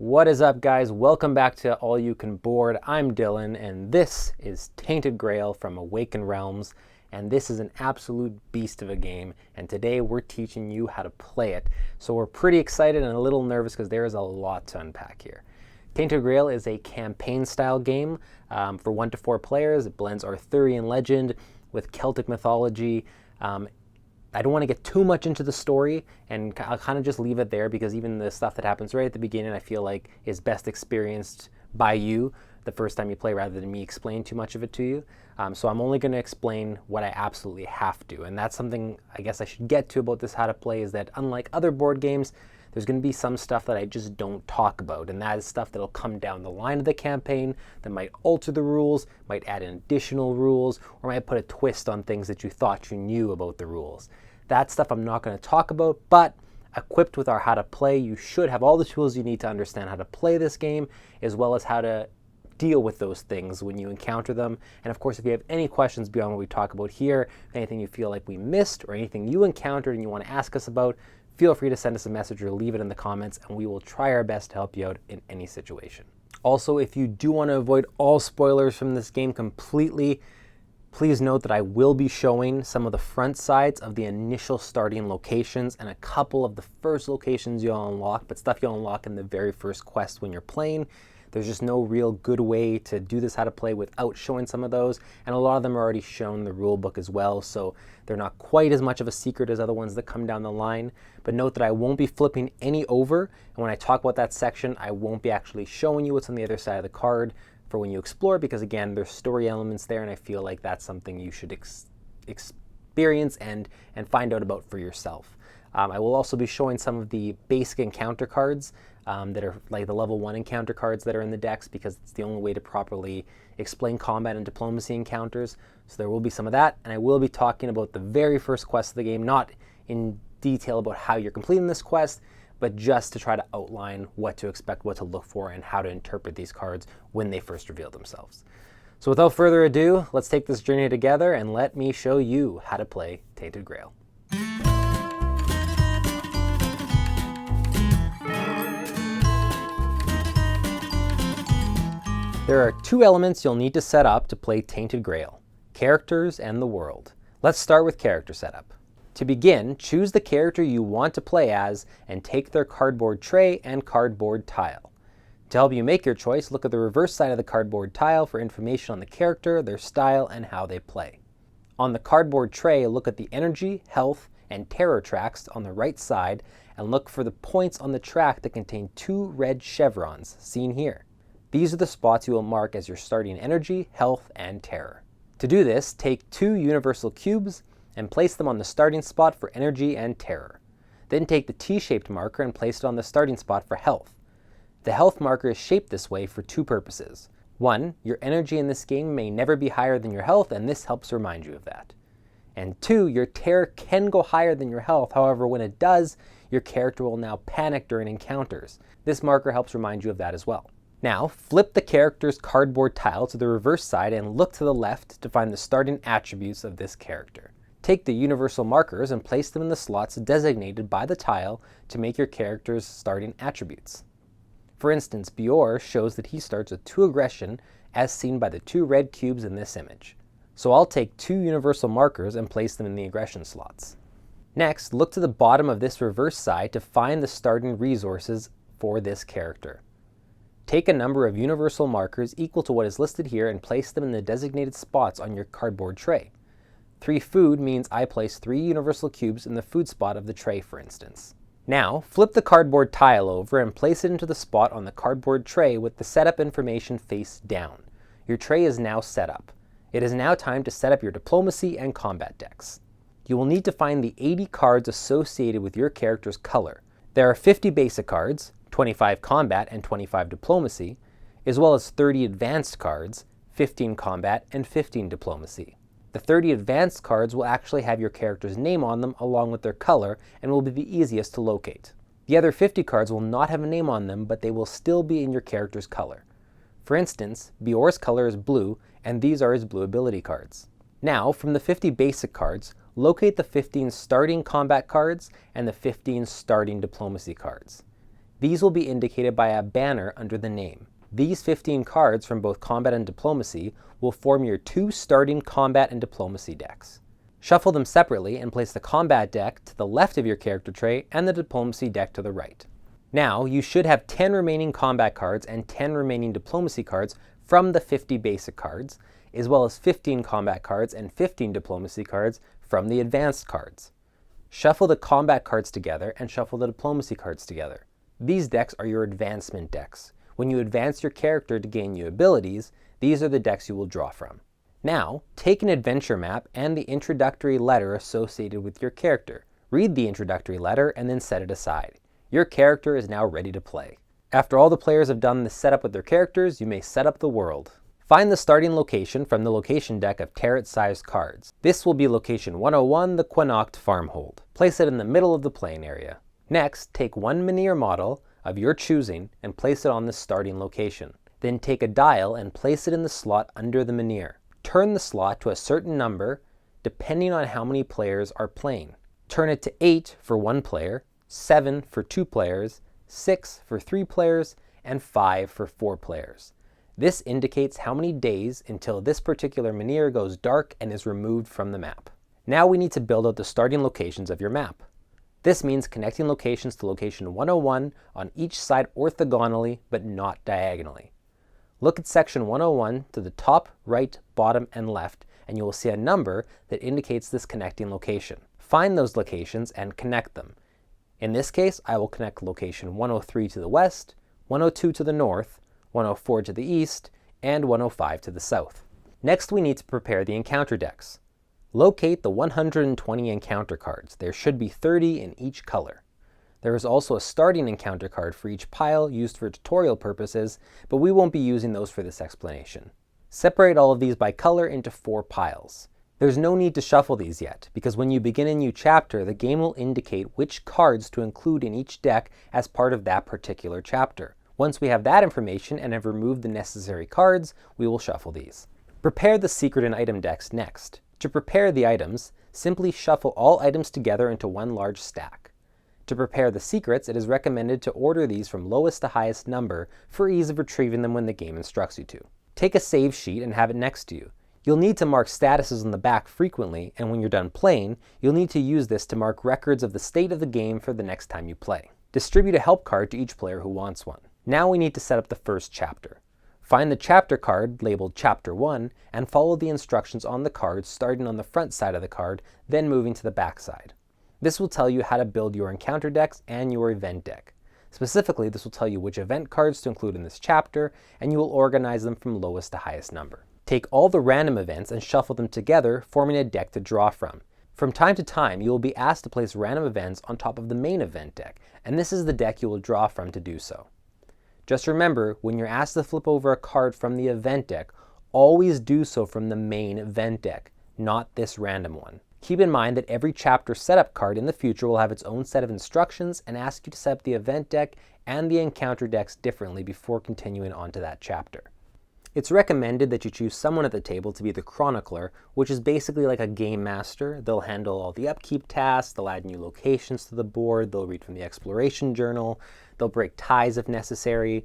What is up, guys? Welcome back to All You Can Board. I'm Dylan, and this is Tainted Grail from Awakened Realms, and this is an absolute beast of a game, and today we're teaching you how to play it. So we're pretty excited and a little nervous because there is a lot to unpack here. Tainted Grail is a campaign-style game for 1 to 4 players. It blends Arthurian legend with Celtic mythology. I don't want to get too much into the story, and I'll kind of just leave it there because even the stuff that happens right at the beginning I feel like is best experienced by you the first time you play rather than me explain too much of it to you. So I'm only going to explain what I absolutely have to, and that's something I guess I should get to about this how to play, is that unlike other board games, there's going to be some stuff that I just don't talk about, and that is stuff that'll come down the line of the campaign that might alter the rules, might add in additional rules, or might put a twist on things that you thought you knew about the rules. That stuff I'm not going to talk about, but equipped with our how to play, you should have all the tools you need to understand how to play this game, as well as how to deal with those things when you encounter them. And of course, if you have any questions beyond what we talk about here, anything you feel like we missed, or anything you encountered and you want to ask us about, feel free to send us a message or leave it in the comments, and we will try our best to help you out in any situation. Also, if you do want to avoid all spoilers from this game completely, please note that I will be showing some of the front sides of the initial starting locations and a couple of the first locations you'll unlock, but stuff you'll unlock in the very first quest when you're playing. There's just no real good way to do this how to play without showing some of those, and a lot of them are already shown in the rule book as well, so they're not quite as much of a secret as other ones that come down the line. But note that I won't be flipping any over, and when I talk about that section, I won't be actually showing you what's on the other side of the card for when you explore, because again, there's story elements there, and I feel like that's something you should experience and find out about for yourself. I will also be showing some of the basic encounter cards that are like the level 1 encounter cards that are in the decks, because it's the only way to properly explain combat and diplomacy encounters. So there will be some of that, and I will be talking about the very first quest of the game, not in detail about how you're completing this quest, but just to try to outline what to expect, what to look for, and how to interpret these cards when they first reveal themselves. So without further ado, let's take this journey together and let me show you how to play Tainted Grail. There are 2 elements you'll need to set up to play Tainted Grail: characters and the world. Let's start with character setup. To begin, choose the character you want to play as and take their cardboard tray and cardboard tile. To help you make your choice, look at the reverse side of the cardboard tile for information on the character, their style, and how they play. On the cardboard tray, look at the energy, health, and terror tracks on the right side, and look for the points on the track that contain 2 red chevrons, seen here. These are the spots you will mark as your starting energy, health, and terror. To do this, take 2 universal cubes and place them on the starting spot for energy and terror. Then take the T-shaped marker and place it on the starting spot for health. The health marker is shaped this way for 2 purposes. 1, your energy in this game may never be higher than your health, and this helps remind you of that. And 2, your terror can go higher than your health, however when it does, your character will now panic during encounters. This marker helps remind you of that as well. Now, flip the character's cardboard tile to the reverse side and look to the left to find the starting attributes of this character. Take the universal markers and place them in the slots designated by the tile to make your character's starting attributes. For instance, Bjor shows that he starts with 2 aggression, as seen by the 2 red cubes in this image. So I'll take 2 universal markers and place them in the aggression slots. Next, look to the bottom of this reverse side to find the starting resources for this character. Take a number of universal markers equal to what is listed here and place them in the designated spots on your cardboard tray. 3 food means I place 3 universal cubes in the food spot of the tray, for instance. Now, flip the cardboard tile over and place it into the spot on the cardboard tray with the setup information face down. Your tray is now set up. It is now time to set up your diplomacy and combat decks. You will need to find the 80 cards associated with your character's color. There are 50 basic cards, 25 combat and 25 diplomacy, as well as 30 advanced cards, 15 combat and 15 diplomacy. The 30 advanced cards will actually have your character's name on them along with their color and will be the easiest to locate. The other 50 cards will not have a name on them, but they will still be in your character's color. For instance, Bjor's color is blue, and these are his blue ability cards. Now, from the 50 basic cards, locate the 15 starting combat cards and the 15 starting diplomacy cards. These will be indicated by a banner under the name. These 15 cards from both Combat and Diplomacy will form your 2 starting Combat and Diplomacy decks. Shuffle them separately and place the Combat deck to the left of your character tray and the Diplomacy deck to the right. Now, you should have 10 remaining Combat cards and 10 remaining Diplomacy cards from the 50 basic cards, as well as 15 Combat cards and 15 Diplomacy cards from the Advanced cards. Shuffle the Combat cards together and shuffle the Diplomacy cards together. These decks are your advancement decks. When you advance your character to gain new abilities, these are the decks you will draw from. Now, take an adventure map and the introductory letter associated with your character. Read the introductory letter and then set it aside. Your character is now ready to play. After all the players have done the setup with their characters, you may set up the world. Find the starting location from the location deck of Tarot-sized cards. This will be location 101, the Quinacht Farmhold. Place it in the middle of the playing area. Next, take one Menhir model of your choosing and place it on the starting location. Then take a dial and place it in the slot under the Menhir. Turn the slot to a certain number depending on how many players are playing. Turn it to 8 for 1 player, 7 for 2 players, 6 for 3 players, and 5 for 4 players. This indicates how many days until this particular Menhir goes dark and is removed from the map. Now we need to build out the starting locations of your map. This means connecting locations to location 101 on each side orthogonally but not diagonally. Look at section 101 to the top, right, bottom, and left, and you will see a number that indicates this connecting location. Find those locations and connect them. In this case, I will connect location 103 to the west, 102 to the north, 104 to the east, and 105 to the south. Next, we need to prepare the encounter decks. Locate the 120 encounter cards. There should be 30 in each color. There is also a starting encounter card for each pile used for tutorial purposes, but we won't be using those for this explanation. Separate all of these by color into 4 piles. There's no need to shuffle these yet, because when you begin a new chapter, the game will indicate which cards to include in each deck as part of that particular chapter. Once we have that information and have removed the necessary cards, we will shuffle these. Prepare the secret and item decks next. To prepare the items, simply shuffle all items together into one large stack. To prepare the secrets, it is recommended to order these from lowest to highest number for ease of retrieving them when the game instructs you to. Take a save sheet and have it next to you. You'll need to mark statuses on the back frequently, and when you're done playing, you'll need to use this to mark records of the state of the game for the next time you play. Distribute a help card to each player who wants one. Now we need to set up the first chapter. Find the chapter card labeled Chapter 1 and follow the instructions on the card starting on the front side of the card, then moving to the back side. This will tell you how to build your encounter decks and your event deck. Specifically, this will tell you which event cards to include in this chapter, and you will organize them from lowest to highest number. Take all the random events and shuffle them together, forming a deck to draw from. From time to time, you will be asked to place random events on top of the main event deck, and this is the deck you will draw from to do so. Just remember, when you're asked to flip over a card from the event deck, always do so from the main event deck, not this random one. Keep in mind that every chapter setup card in the future will have its own set of instructions and ask you to set up the event deck and the encounter decks differently before continuing on to that chapter. It's recommended that you choose someone at the table to be the Chronicler, which is basically like a game master. They'll handle all the upkeep tasks, they'll add new locations to the board, they'll read from the exploration journal, they'll break ties if necessary.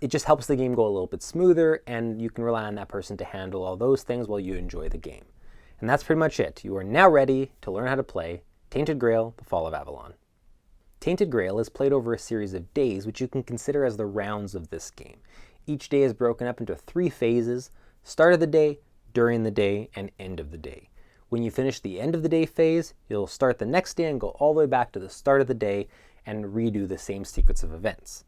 It just helps the game go a little bit smoother, and you can rely on that person to handle all those things while you enjoy the game. And that's pretty much it. You are now ready to learn how to play Tainted Grail, The Fall of Avalon. Tainted Grail is played over a series of days, which you can consider as the rounds of this game. Each day is broken up into 3 phases: start of the day, during the day, and end of the day. When you finish the end of the day phase, you'll start the next day and go all the way back to the start of the day and redo the same sequence of events.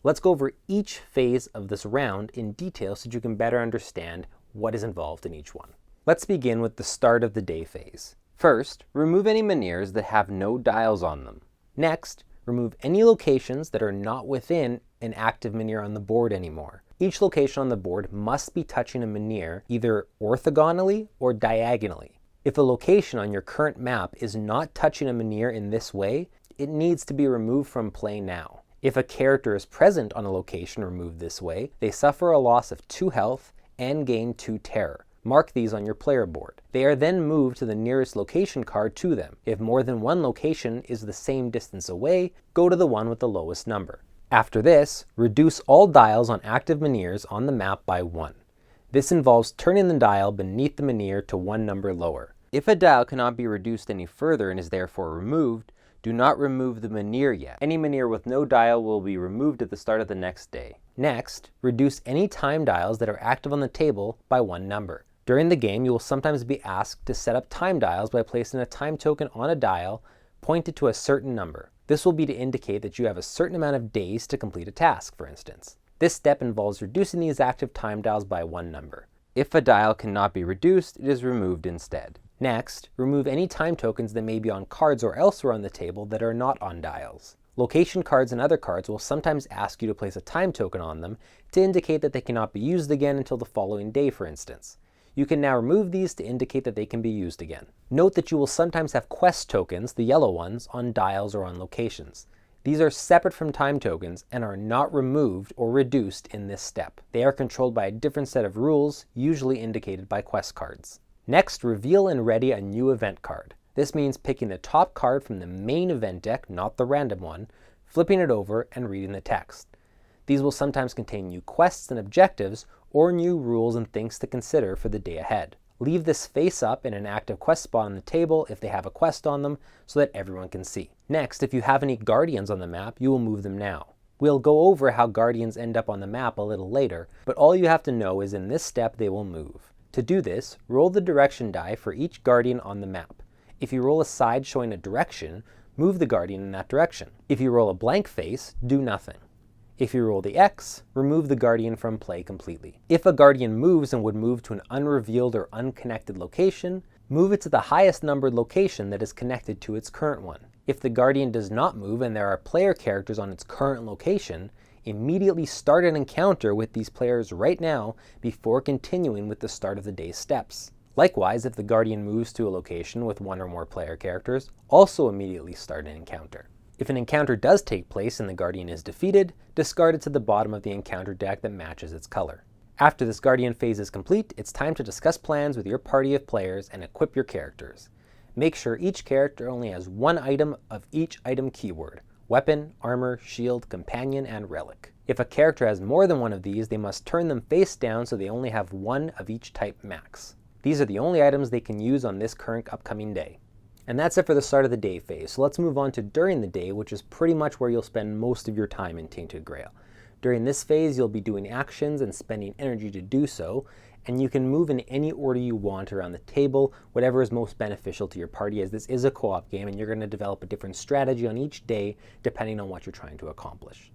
Let's go over each phase of this round in detail so that you can better understand what is involved in each one. Let's begin with the start of the day phase. First, remove any Menhirs that have no dials on them. Next, remove any locations that are not within an active Menhir on the board anymore. Each location on the board must be touching a Menhir either orthogonally or diagonally. If a location on your current map is not touching a Menhir in this way, it needs to be removed from play now. If a character is present on a location removed this way, they suffer a loss of 2 health and gain 2 terror. Mark these on your player board. They are then moved to the nearest location card to them. If more than one location is the same distance away, go to the one with the lowest number. After this, reduce all dials on active menhirs on the map by 1. This involves turning the dial beneath the menhir to one number lower. If a dial cannot be reduced any further and is therefore removed, do not remove the menhir yet. Any menhir with no dial will be removed at the start of the next day. Next, reduce any time dials that are active on the table by one number. During the game, you will sometimes be asked to set up time dials by placing a time token on a dial pointed to a certain number. This will be to indicate that you have a certain amount of days to complete a task, for instance. This step involves reducing these active time dials by one number. If a dial cannot be reduced, it is removed instead. Next, remove any time tokens that may be on cards or elsewhere on the table that are not on dials. Location cards and other cards will sometimes ask you to place a time token on them to indicate that they cannot be used again until the following day, for instance. You can now remove these to indicate that they can be used again. Note that you will sometimes have quest tokens, the yellow ones, on dials or on locations. These are separate from time tokens and are not removed or reduced in this step. They are controlled by a different set of rules, usually indicated by quest cards. Next, reveal and ready a new event card. This means picking the top card from the main event deck, not the random one, flipping it over and reading the text. These will sometimes contain new quests and objectives, or new rules and things to consider for the day ahead. Leave this face up in an active quest spot on the table if they have a quest on them, so that everyone can see. Next, if you have any guardians on the map, you will move them now. We'll go over how guardians end up on the map a little later, but all you have to know is in this step they will move. To do this, roll the direction die for each guardian on the map. If you roll a side showing a direction, move the guardian in that direction. If you roll a blank face, do nothing. If you roll the X, remove the guardian from play completely. If a guardian moves and would move to an unrevealed or unconnected location, move it to the highest numbered location that is connected to its current one. If the guardian does not move and there are player characters on its current location, immediately start an encounter with these players right now before continuing with the start of the day's steps. Likewise, if the guardian moves to a location with one or more player characters, also immediately start an encounter. If an encounter does take place and the guardian is defeated, discard it to the bottom of the encounter deck that matches its color. After this guardian phase is complete, it's time to discuss plans with your party of players and equip your characters. Make sure each character only has one item of each item keyword: weapon, armor, shield, companion, and relic. If a character has more than one of these, they must turn them face down so they only have one of each type max. These are the only items they can use on this current upcoming day. And that's it for the start of the day phase. So let's move on to during the day, which is pretty much where you'll spend most of your time in Tainted Grail. During this phase, you'll be doing actions and spending energy to do so, and you can move in any order you want around the table, whatever is most beneficial to your party, as this is a co-op game and you're going to develop a different strategy on each day depending on what you're trying to accomplish.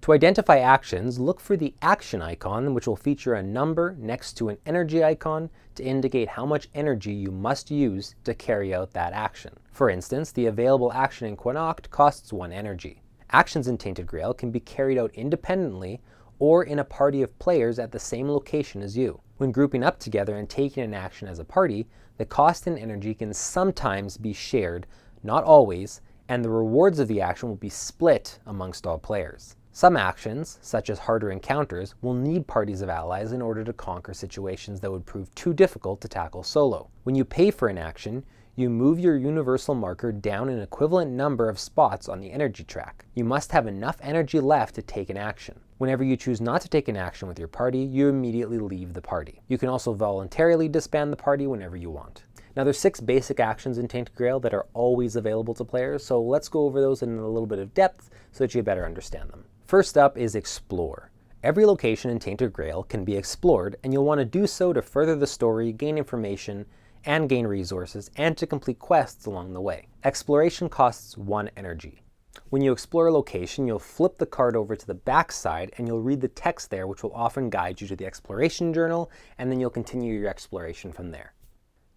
To identify actions, look for the action icon, which will feature a number next to an energy icon to indicate how much energy you must use to carry out that action. For instance, the available action in Quinoct costs 1 energy. Actions in Tainted Grail can be carried out independently or in a party of players at the same location as you. When grouping up together and taking an action as a party, the cost in energy can sometimes be shared, not always, and the rewards of the action will be split amongst all players. Some actions, such as harder encounters, will need parties of allies in order to conquer situations that would prove too difficult to tackle solo. When you pay for an action, you move your universal marker down an equivalent number of spots on the energy track. You must have enough energy left to take an action. Whenever you choose not to take an action with your party, you immediately leave the party. You can also voluntarily disband the party whenever you want. Now there's 6 basic actions in Tainted Grail that are always available to players, so let's go over those in a little bit of depth so that you better understand them. First up is Explore. Every location in Tainted Grail can be explored, and you'll want to do so to further the story, gain information, and gain resources, and to complete quests along the way. Exploration costs 1 energy. When you explore a location, you'll flip the card over to the back side and you'll read the text there, which will often guide you to the exploration journal, and then you'll continue your exploration from there.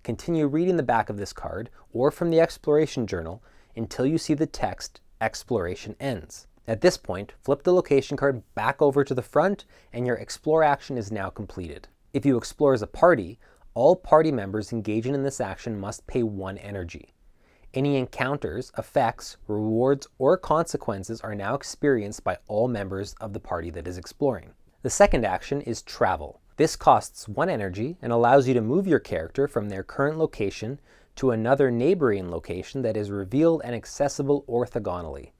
Continue reading the back of this card, or from the exploration journal, until you see the text, Exploration Ends. At this point, flip the location card back over to the front, and your explore action is now completed. If you explore as a party, all party members engaging in this action must pay 1 energy. Any encounters, effects, rewards, or consequences are now experienced by all members of the party that is exploring. The second action is Travel. This costs 1 energy and allows you to move your character from their current location to another neighboring location that is revealed and accessible orthogonally.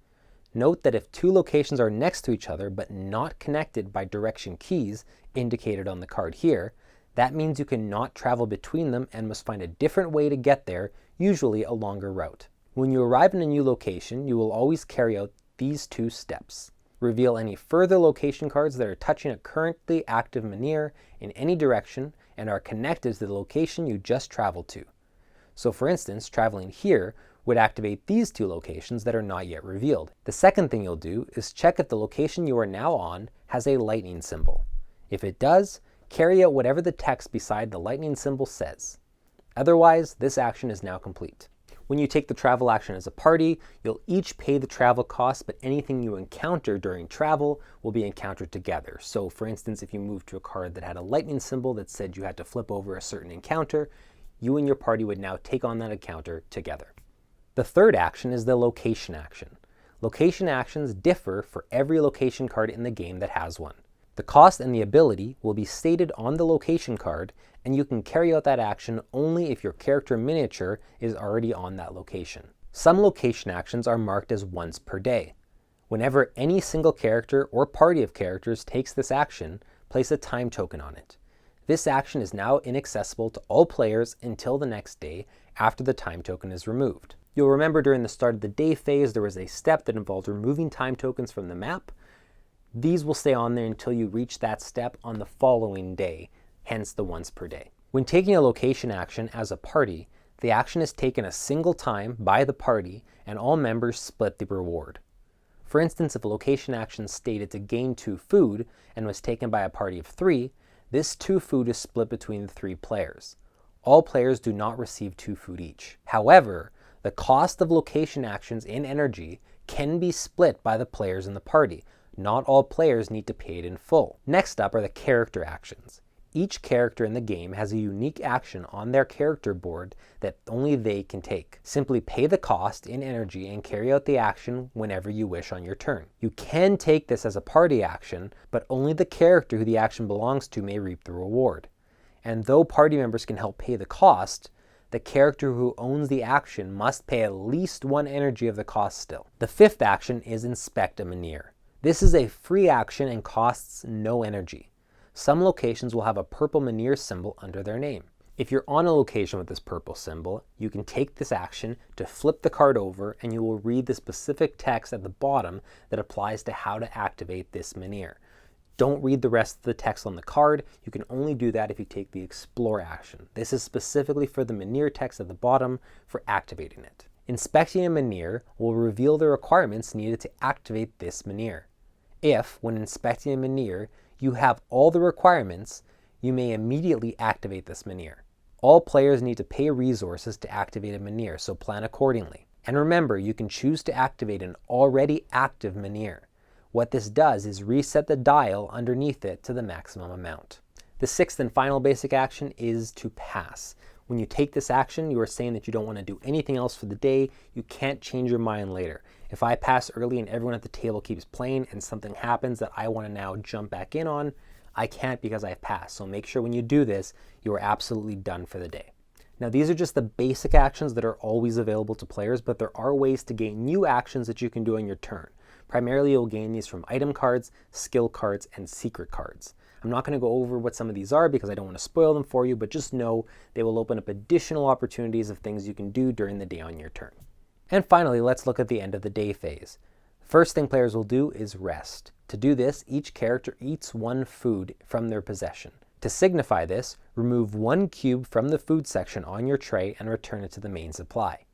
Note that if two locations are next to each other but not connected by direction keys indicated on the card here, that means you cannot travel between them and must find a different way to get there, usually a longer route. When you arrive in a new location, you will always carry out these two steps. Reveal any further location cards that are touching a currently active menhir in any direction and are connected to the location you just traveled to. So for instance, traveling here would activate these two locations that are not yet revealed. The second thing you'll do is check if the location you are now on has a lightning symbol. If it does, carry out whatever the text beside the lightning symbol says. Otherwise, this action is now complete. When you take the travel action as a party, you'll each pay the travel costs, but anything you encounter during travel will be encountered together. So for instance, if you moved to a card that had a lightning symbol that said you had to flip over a certain encounter, you and your party would now take on that encounter together. The third action is the location action. Location actions differ for every location card in the game that has one. The cost and the ability will be stated on the location card, and you can carry out that action only if your character miniature is already on that location. Some location actions are marked as once per day. Whenever any single character or party of characters takes this action, place a time token on it. This action is now inaccessible to all players until the next day after the time token is removed. You'll remember during the start of the day phase there was a step that involved removing time tokens from the map. These will stay on there until you reach that step on the following day, hence the once per day. When taking a location action as a party, the action is taken a single time by the party and all members split the reward. For instance, if a location action stated to gain 2 food and was taken by a party of 3, this 2 food is split between the 3 players. All players do not receive 2 food each. However, the cost of location actions in energy can be split by the players in the party. Not all players need to pay it in full. Next up are the character actions. Each character in the game has a unique action on their character board that only they can take. Simply pay the cost in energy and carry out the action whenever you wish on your turn. You can take this as a party action, but only the character who the action belongs to may reap the reward. And though party members can help pay the cost, the character who owns the action must pay at least 1 energy of the cost still. The fifth action is Inspect a Menhir. This is a free action and costs no energy. Some locations will have a purple menhir symbol under their name. If you're on a location with this purple symbol, you can take this action to flip the card over and you will read the specific text at the bottom that applies to how to activate this menhir. Don't read the rest of the text on the card. You can only do that if you take the Explore action. This is specifically for the menhir text at the bottom for activating it. Inspecting a menhir will reveal the requirements needed to activate this menhir. If, when inspecting a menhir, you have all the requirements, you may immediately activate this menhir. All players need to pay resources to activate a menhir, so plan accordingly. And remember, you can choose to activate an already active menhir. What this does is reset the dial underneath it to the maximum amount. The sixth and final basic action is to pass. When you take this action, you are saying that you don't want to do anything else for the day. You can't change your mind later. If I pass early and everyone at the table keeps playing and something happens that I want to now jump back in on, I can't because I've passed. So make sure when you do this, you are absolutely done for the day. Now these are just the basic actions that are always available to players, but there are ways to gain new actions that you can do on your turn. Primarily you'll gain these from item cards, skill cards, and secret cards. I'm not going to go over what some of these are because I don't want to spoil them for you, but just know they will open up additional opportunities of things you can do during the day on your turn. And finally, let's look at the end of the day phase. The first thing players will do is rest. To do this, each character eats 1 food from their possession. To signify this, remove 1 cube from the food section on your tray and return it to the main supply.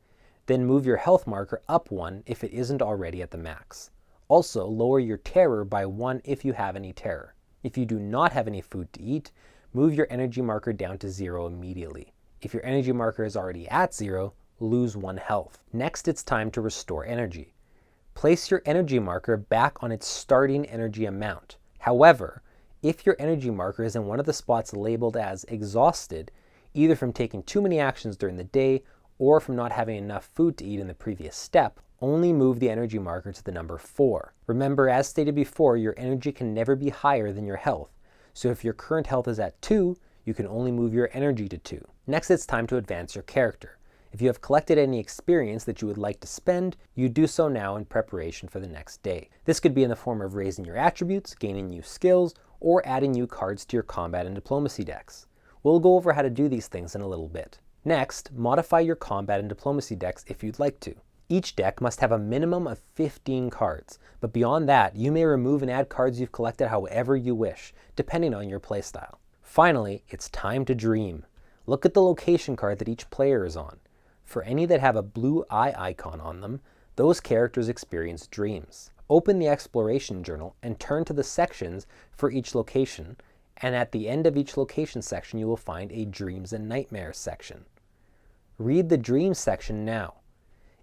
Then move your health marker up 1 if it isn't already at the max. Also, lower your terror by 1 if you have any terror. If you do not have any food to eat, move your energy marker down to 0 immediately. If your energy marker is already at 0, lose 1 health. Next, it's time to restore energy. Place your energy marker back on its starting energy amount. However, if your energy marker is in one of the spots labeled as exhausted, either from taking too many actions during the day or from not having enough food to eat in the previous step, only move the energy marker to the number 4. Remember, as stated before, your energy can never be higher than your health. So if your current health is at 2, you can only move your energy to 2. Next, it's time to advance your character. If you have collected any experience that you would like to spend, you do so now in preparation for the next day. This could be in the form of raising your attributes, gaining new skills, or adding new cards to your combat and diplomacy decks. We'll go over how to do these things in a little bit. Next, modify your combat and diplomacy decks if you'd like to. Each deck must have a minimum of 15 cards, but beyond that, you may remove and add cards you've collected however you wish, depending on your playstyle. Finally, it's time to dream. Look at the location card that each player is on. For any that have a blue eye icon on them, those characters experience dreams. Open the exploration journal and turn to the sections for each location, and at the end of each location section you will find a Dreams and Nightmares section. Read the Dreams section now.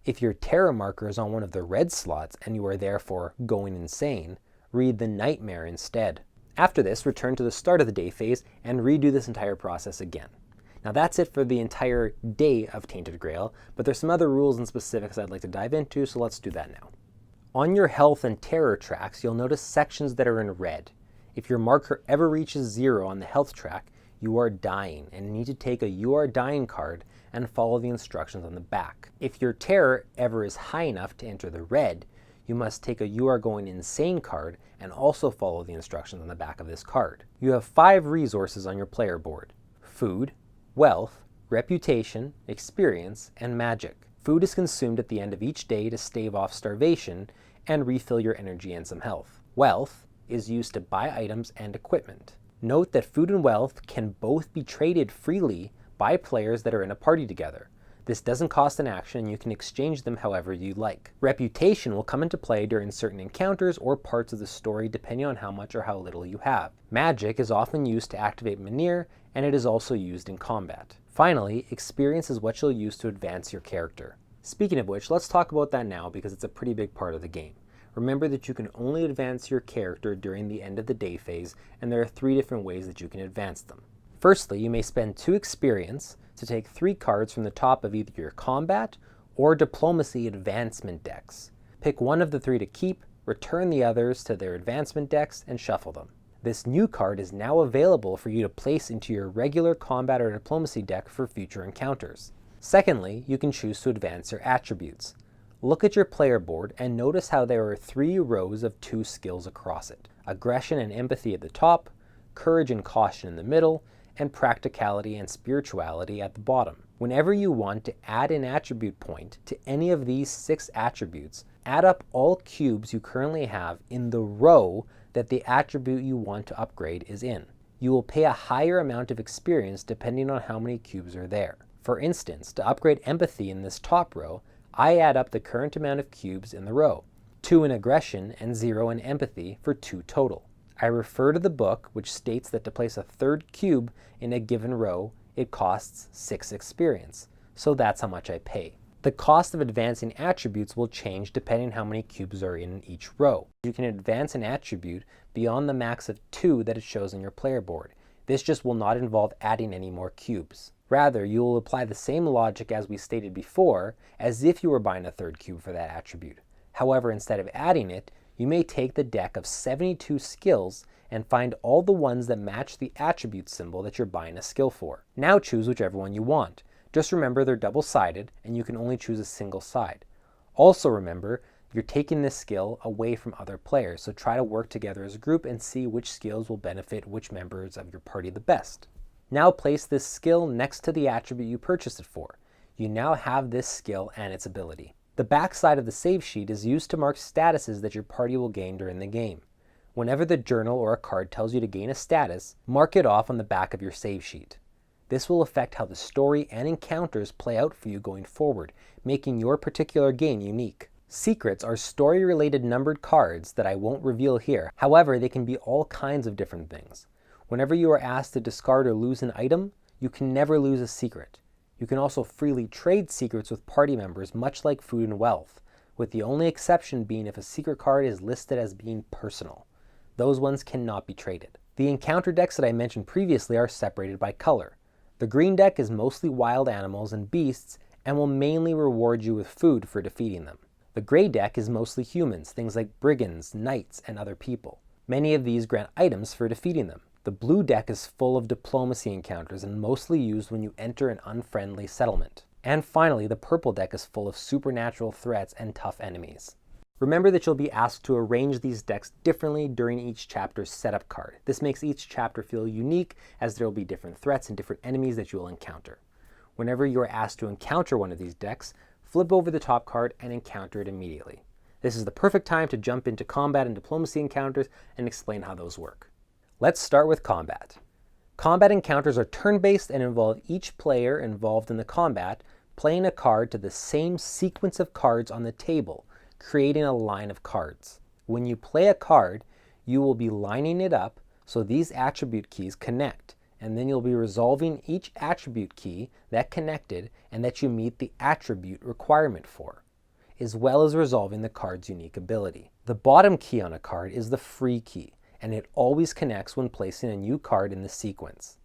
If your terror marker is on one of the red slots and you are therefore going insane, read the Nightmare instead. After this, return to the start of the day phase and redo this entire process again. Now that's it for the entire day of Tainted Grail, but there's some other rules and specifics I'd like to dive into, so let's do that now. On your health and terror tracks, you'll notice sections that are in red. If your marker ever reaches 0 on the health track, you are dying and need to take a You Are Dying card and follow the instructions on the back. If your terror ever is high enough to enter the red, you must take a You Are Going Insane card and also follow the instructions on the back of this card. You have 5 resources on your player board: food, wealth, reputation, experience, and magic. Food is consumed at the end of each day to stave off starvation and refill your energy and some health. Wealth is used to buy items and equipment. Note that food and wealth can both be traded freely by players that are in a party together. This doesn't cost an action and you can exchange them however you like. Reputation will come into play during certain encounters or parts of the story depending on how much or how little you have. Magic is often used to activate Manir, and it is also used in combat. Finally, experience is what you'll use to advance your character. Speaking of which, let's talk about that now because it's a pretty big part of the game. Remember that you can only advance your character during the end of the day phase, and there are 3 different ways that you can advance them. Firstly, you may spend 2 experience to take 3 cards from the top of either your combat or diplomacy advancement decks. Pick one of the 3 to keep, return the others to their advancement decks, and shuffle them. This new card is now available for you to place into your regular combat or diplomacy deck for future encounters. Secondly, you can choose to advance your attributes. Look at your player board and notice how there are 3 rows of 2 skills across it: aggression and empathy at the top, courage and caution in the middle, and practicality and spirituality at the bottom. Whenever you want to add an attribute point to any of these 6 attributes, add up all cubes you currently have in the row that the attribute you want to upgrade is in. You will pay a higher amount of experience depending on how many cubes are there. For instance, to upgrade empathy in this top row, I add up the current amount of cubes in the row, 2 in aggression and 0 in empathy for 2 total. I refer to the book, which states that to place a 3rd cube in a given row, it costs 6 experience. So that's how much I pay. The cost of advancing attributes will change depending on how many cubes are in each row. You can advance an attribute beyond the max of 2 that it shows on your player board. This just will not involve adding any more cubes. Rather, you will apply the same logic as we stated before, as if you were buying a 3rd cube for that attribute. However, instead of adding it, you may take the deck of 72 skills and find all the ones that match the attribute symbol that you're buying a skill for. Now choose whichever one you want. Just remember they're double-sided and you can only choose a single side. Also remember, you're taking this skill away from other players, so try to work together as a group and see which skills will benefit which members of your party the best. Now place this skill next to the attribute you purchased it for. You now have this skill and its ability. The back side of the save sheet is used to mark statuses that your party will gain during the game. Whenever the journal or a card tells you to gain a status, mark it off on the back of your save sheet. This will affect how the story and encounters play out for you going forward, making your particular game unique. Secrets are story-related numbered cards that I won't reveal here. However, they can be all kinds of different things. Whenever you are asked to discard or lose an item, you can never lose a secret. You can also freely trade secrets with party members, much like food and wealth, with the only exception being if a secret card is listed as being personal. Those ones cannot be traded. The encounter decks that I mentioned previously are separated by color. The green deck is mostly wild animals and beasts and will mainly reward you with food for defeating them. The gray deck is mostly humans, things like brigands, knights, and other people. Many of these grant items for defeating them. The blue deck is full of diplomacy encounters and mostly used when you enter an unfriendly settlement. And finally, the purple deck is full of supernatural threats and tough enemies. Remember that you'll be asked to arrange these decks differently during each chapter's setup card. This makes each chapter feel unique, as there will be different threats and different enemies that you will encounter. Whenever you are asked to encounter one of these decks, flip over the top card and encounter it immediately. This is the perfect time to jump into combat and diplomacy encounters and explain how those work. Let's start with combat. Combat encounters are turn-based and involve each player involved in the combat playing a card to the same sequence of cards on the table, creating a line of cards. When you play a card, you will be lining it up so these attribute keys connect, and then you'll be resolving each attribute key that connected and that you meet the attribute requirement for, as well as resolving the card's unique ability. The bottom key on a card is the free key, and it always connects when placing a new card in the sequence.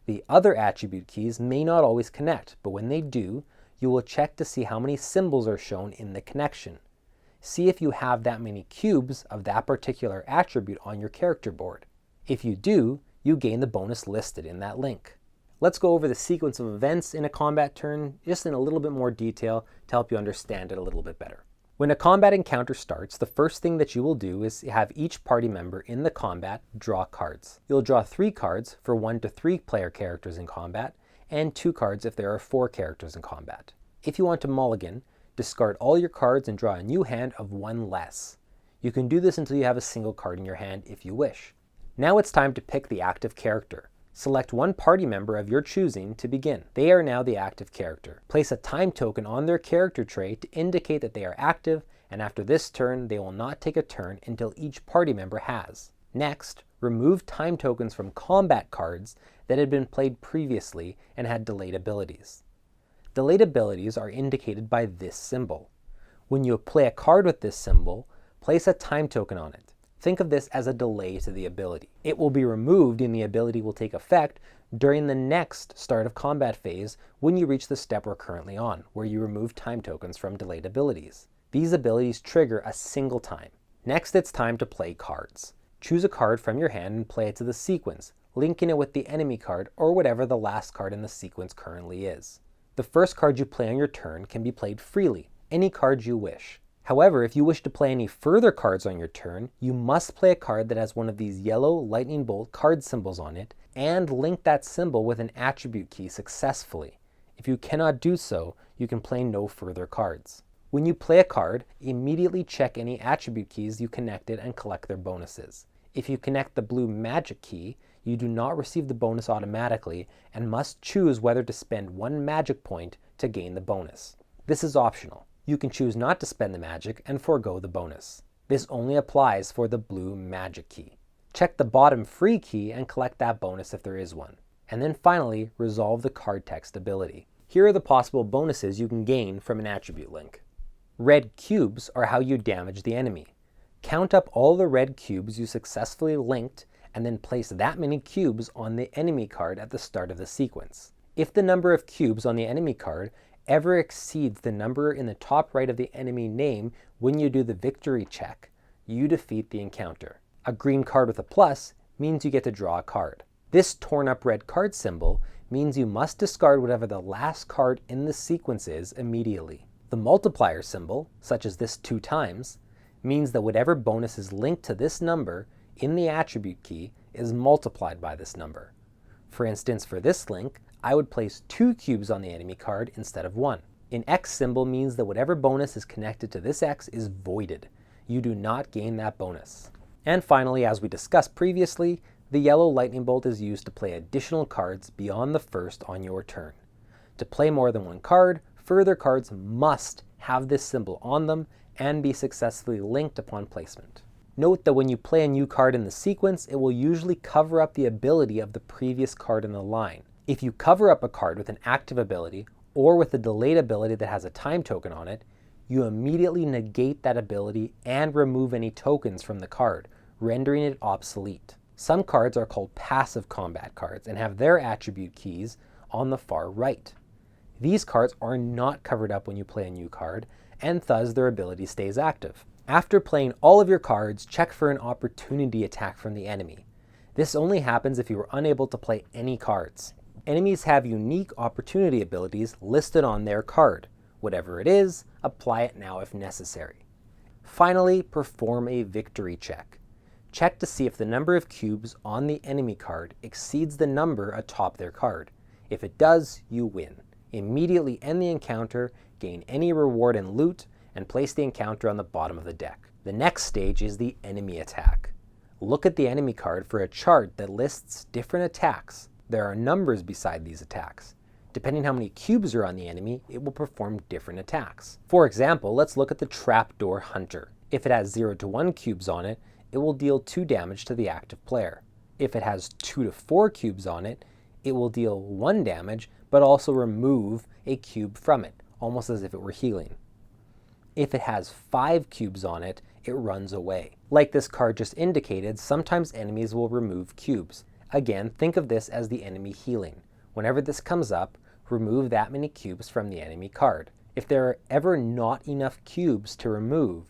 The other attribute keys may not always connect, but when they do, you will check to see how many symbols are shown in the connection. See if you have that many cubes of that particular attribute on your character board. If you do, you gain the bonus listed in that link. Let's go over the sequence of events in a combat turn just in a little bit more detail to help you understand it a little bit better. When a combat encounter starts, the first thing that you will do is have each party member in the combat draw cards. You'll draw 3 cards for 1 to 3 player characters in combat, and 2 cards if there are 4 characters in combat. If you want to mulligan, discard all your cards and draw a new hand of 1 less. You can do this until you have a single card in your hand if you wish. Now it's time to pick the active character. Select one party member of your choosing to begin. They are now the active character. Place a time token on their character tray to indicate that they are active, and after this turn, they will not take a turn until each party member has. Next, remove time tokens from combat cards that had been played previously and had delayed abilities. Delayed abilities are indicated by this symbol. When you play a card with this symbol, place a time token on it. Think of this as a delay to the ability. It will be removed and the ability will take effect during the next start of combat phase when you reach the step we're currently on, where you remove time tokens from delayed abilities. These abilities trigger a single time. Next, it's time to play cards. Choose a card from your hand and play it to the sequence, linking it with the enemy card or whatever the last card in the sequence currently is. The first card you play on your turn can be played freely, any card you wish. However, if you wish to play any further cards on your turn, you must play a card that has one of these yellow lightning bolt card symbols on it and link that symbol with an attribute key successfully. If you cannot do so, you can play no further cards. When you play a card, immediately check any attribute keys you connected and collect their bonuses. If you connect the blue magic key, you do not receive the bonus automatically and must choose whether to spend 1 magic point to gain the bonus. This is optional. You can choose not to spend the magic and forego the bonus. This only applies for the blue magic key. Check the bottom free key and collect that bonus if there is one. And then finally, resolve the card text ability. Here are the possible bonuses you can gain from an attribute link. Red cubes are how you damage the enemy. Count up all the red cubes you successfully linked and then place that many cubes on the enemy card at the start of the sequence. If the number of cubes on the enemy card ever exceeds the number in the top right of the enemy name when you do the victory check, you defeat the encounter. A green card with a plus means you get to draw a card. This torn up red card symbol means you must discard whatever the last card in the sequence is immediately. The multiplier symbol, such as this 2 times, means that whatever bonus is linked to this number in the attribute key is multiplied by this number. For instance, for this link, I would place 2 cubes on the enemy card instead of 1. An X symbol means that whatever bonus is connected to this X is voided. You do not gain that bonus. And finally, as we discussed previously, the yellow lightning bolt is used to play additional cards beyond the first on your turn. To play more than 1 card, further cards must have this symbol on them and be successfully linked upon placement. Note that when you play a new card in the sequence, it will usually cover up the ability of the previous card in the line. If you cover up a card with an active ability or with a delayed ability that has a time token on it, you immediately negate that ability and remove any tokens from the card, rendering it obsolete. Some cards are called passive combat cards and have their attribute keys on the far right. These cards are not covered up when you play a new card, and thus their ability stays active. After playing all of your cards, check for an opportunity attack from the enemy. This only happens if you are unable to play any cards. Enemies have unique opportunity abilities listed on their card. Whatever it is, apply it now if necessary. Finally, perform a victory check. Check to see if the number of cubes on the enemy card exceeds the number atop their card. If it does, you win. Immediately end the encounter, gain any reward and loot, and place the encounter on the bottom of the deck. The next stage is the enemy attack. Look at the enemy card for a chart that lists different attacks. There are numbers beside these attacks. Depending how many cubes are on the enemy, it will perform different attacks. For example, let's look at the Trapdoor Hunter. If it has 0 to 1 cubes on it, it will deal 2 damage to the active player. If it has 2 to 4 cubes on it, it will deal 1 damage, but also remove a cube from it, almost as if it were healing. If it has 5 cubes on it, it runs away. Like this card just indicated, sometimes enemies will remove cubes. Again, think of this as the enemy healing. Whenever this comes up, remove that many cubes from the enemy card. If there are ever not enough cubes to remove,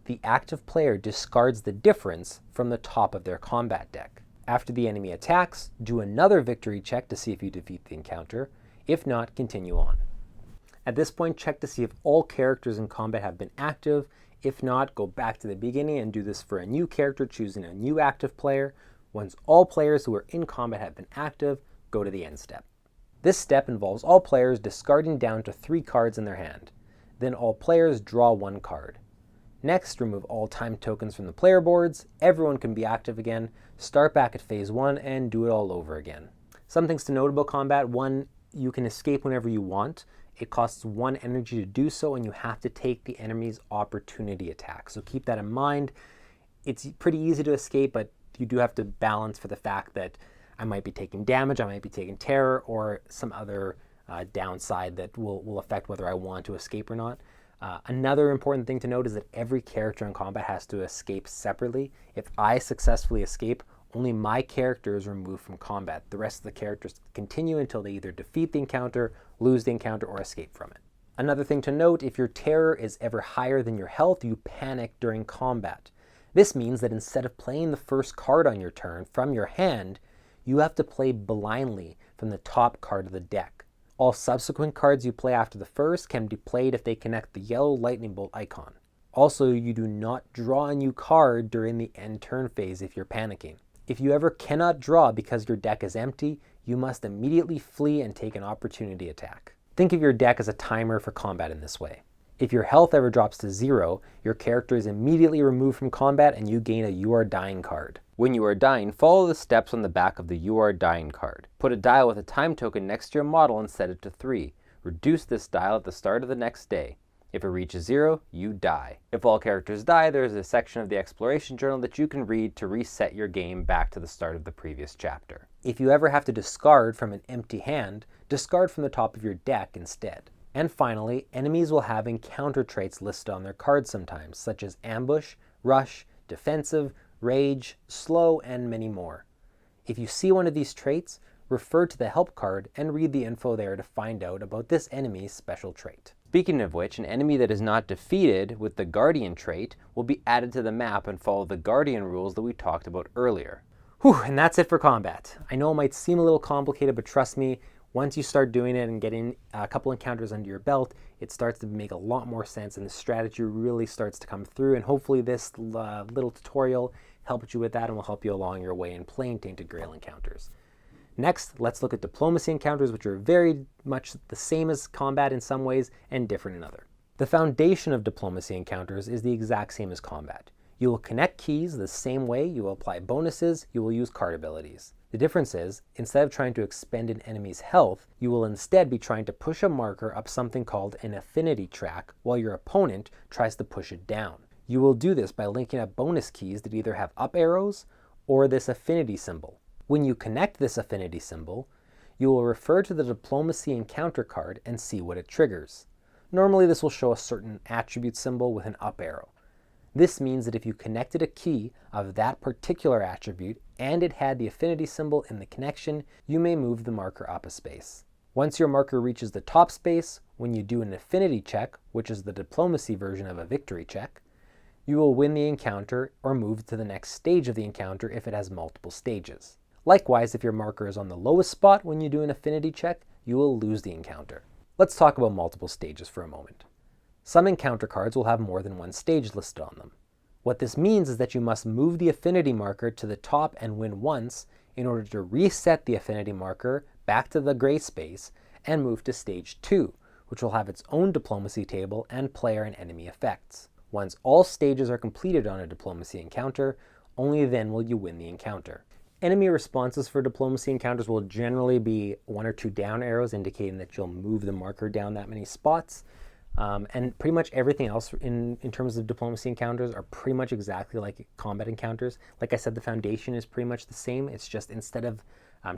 the active player discards the difference from the top of their combat deck. After the enemy attacks, do another victory check to see if you defeat the encounter. If not, continue on. At this point, check to see if all characters in combat have been active. If not, go back to the beginning and do this for a new character, choosing a new active player. Once all players who are in combat have been active, go to the end step. This step involves all players discarding down to 3 cards in their hand. Then all players draw 1 card. Next, remove all time tokens from the player boards. Everyone can be active again. Start back at phase 1 and do it all over again. Some things to note about combat. 1, you can escape whenever you want. It costs 1 energy to do so, and you have to take the enemy's opportunity attack. So keep that in mind. It's pretty easy to escape, but you do have to balance for the fact that I might be taking damage, I might be taking terror, or some other downside that will affect whether I want to escape or not. Another important thing to note is that every character in combat has to escape separately. If I successfully escape, only my character is removed from combat. The rest of the characters continue until they either defeat the encounter, lose the encounter, or escape from it. Another thing to note, if your terror is ever higher than your health, you panic during combat. This means that instead of playing the first card on your turn from your hand, you have to play blindly from the top card of the deck. All subsequent cards you play after the first can be played if they connect the yellow lightning bolt icon. Also, you do not draw a new card during the end turn phase if you're panicking. If you ever cannot draw because your deck is empty, you must immediately flee and take an opportunity attack. Think of your deck as a timer for combat in this way. If your health ever drops to 0, your character is immediately removed from combat and you gain a You Are Dying card. When you are dying, follow the steps on the back of the You Are Dying card. Put a dial with a time token next to your model and set it to 3. Reduce this dial at the start of the next day. If it reaches 0, you die. If all characters die, there is a section of the exploration journal that you can read to reset your game back to the start of the previous chapter. If you ever have to discard from an empty hand, discard from the top of your deck instead. And finally, enemies will have encounter traits listed on their cards sometimes, such as ambush, rush, defensive, rage, slow, and many more. If you see one of these traits, refer to the help card and read the info there to find out about this enemy's special trait. Speaking of which, an enemy that is not defeated with the Guardian trait will be added to the map and follow the Guardian rules that we talked about earlier. Whew, and that's it for combat. I know it might seem a little complicated, but trust me, once you start doing it and getting a couple encounters under your belt, it starts to make a lot more sense and the strategy really starts to come through, and hopefully this little tutorial helped you with that and will help you along your way in playing Tainted Grail encounters. Next, let's look at diplomacy encounters, which are very much the same as combat in some ways and different in other. The foundation of diplomacy encounters is the exact same as combat. You will connect keys the same way, you will apply bonuses, you will use card abilities. The difference is, instead of trying to expend an enemy's health, you will instead be trying to push a marker up something called an affinity track, while your opponent tries to push it down. You will do this by linking up bonus keys that either have up arrows or this affinity symbol. When you connect this affinity symbol, you will refer to the diplomacy encounter card and see what it triggers. Normally this will show a certain attribute symbol with an up arrow. This means that if you connected a key of that particular attribute and it had the affinity symbol in the connection, you may move the marker up a space. Once your marker reaches the top space, when you do an affinity check, which is the diplomacy version of a victory check, you will win the encounter or move to the next stage of the encounter if it has multiple stages. Likewise, if your marker is on the lowest spot when you do an affinity check, you will lose the encounter. Let's talk about multiple stages for a moment. Some encounter cards will have more than one stage listed on them. What this means is that you must move the affinity marker to the top and win once in order to reset the affinity marker back to the gray space and move to stage 2, which will have its own diplomacy table and player and enemy effects. Once all stages are completed on a diplomacy encounter, only then will you win the encounter. Enemy responses for diplomacy encounters will generally be 1 or 2 down arrows indicating that you'll move the marker down that many spots. And pretty much everything else in terms of diplomacy encounters are pretty much exactly like combat encounters. Like I said, the foundation is pretty much the same. It's just instead of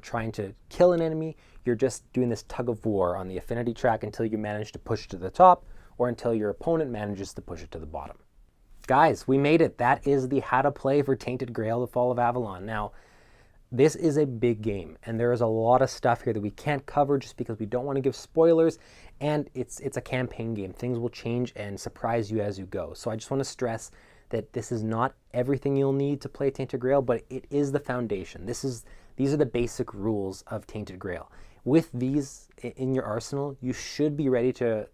trying to kill an enemy, you're just doing this tug of war on the affinity track until you manage to push to the top or until your opponent manages to push it to the bottom. Guys, we made it. That is the how to play for Tainted Grail, The Fall of Avalon. Now, this is a big game, and there is a lot of stuff here that we can't cover just because we don't want to give spoilers, and it's a campaign game. Things will change and surprise you as you go. So I just want to stress that this is not everything you'll need to play Tainted Grail, but it is the foundation. These are the basic rules of Tainted Grail. With these in your arsenal, you should be ready to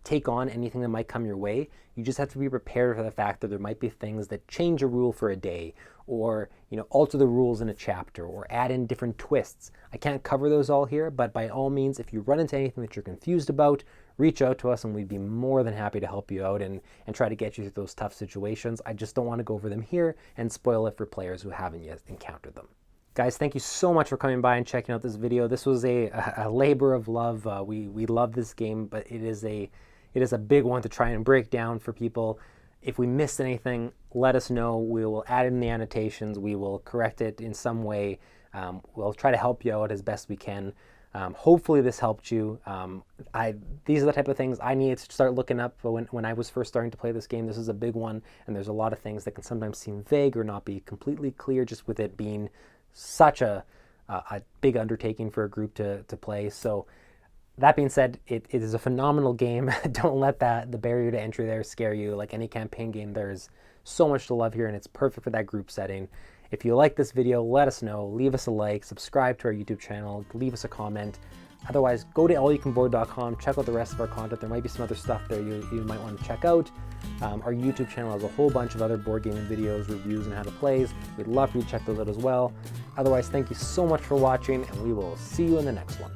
take on anything that might come your way. You just have to be prepared for the fact that there might be things that change a rule for a day, or alter the rules in a chapter, or add in different twists. I can't cover those all here, but by all means, if you run into anything that you're confused about, reach out to us and we'd be more than happy to help you out and try to get you through those tough situations. I just don't want to go over them here and spoil it for players who haven't yet encountered them. Guys, thank you so much for coming by and checking out this video. This was a labor of love. We love this game, but it is a big one to try and break down for people. If we missed anything, let us know. We will add it in the annotations. We will correct it in some way. We'll try to help you out as best we can. Hopefully this helped you. These are the type of things I needed to start looking up when I was first starting to play this game. This is a big one, and there's a lot of things that can sometimes seem vague or not be completely clear just with it being such a big undertaking for a group to play. So that being said, it is a phenomenal game. Don't let the barrier to entry there scare you. Like any campaign game, there's so much to love here, and it's perfect for that group setting. If you like this video, let us know. Leave us a like, subscribe to our YouTube channel, leave us a comment. Otherwise, go to allyoucanboard.com, check out the rest of our content. There might be some other stuff there you might want to check out. Our YouTube channel has a whole bunch of other board gaming videos, reviews, and how to plays. We'd love for you to check those out as well. Otherwise, thank you so much for watching, and we will see you in the next one.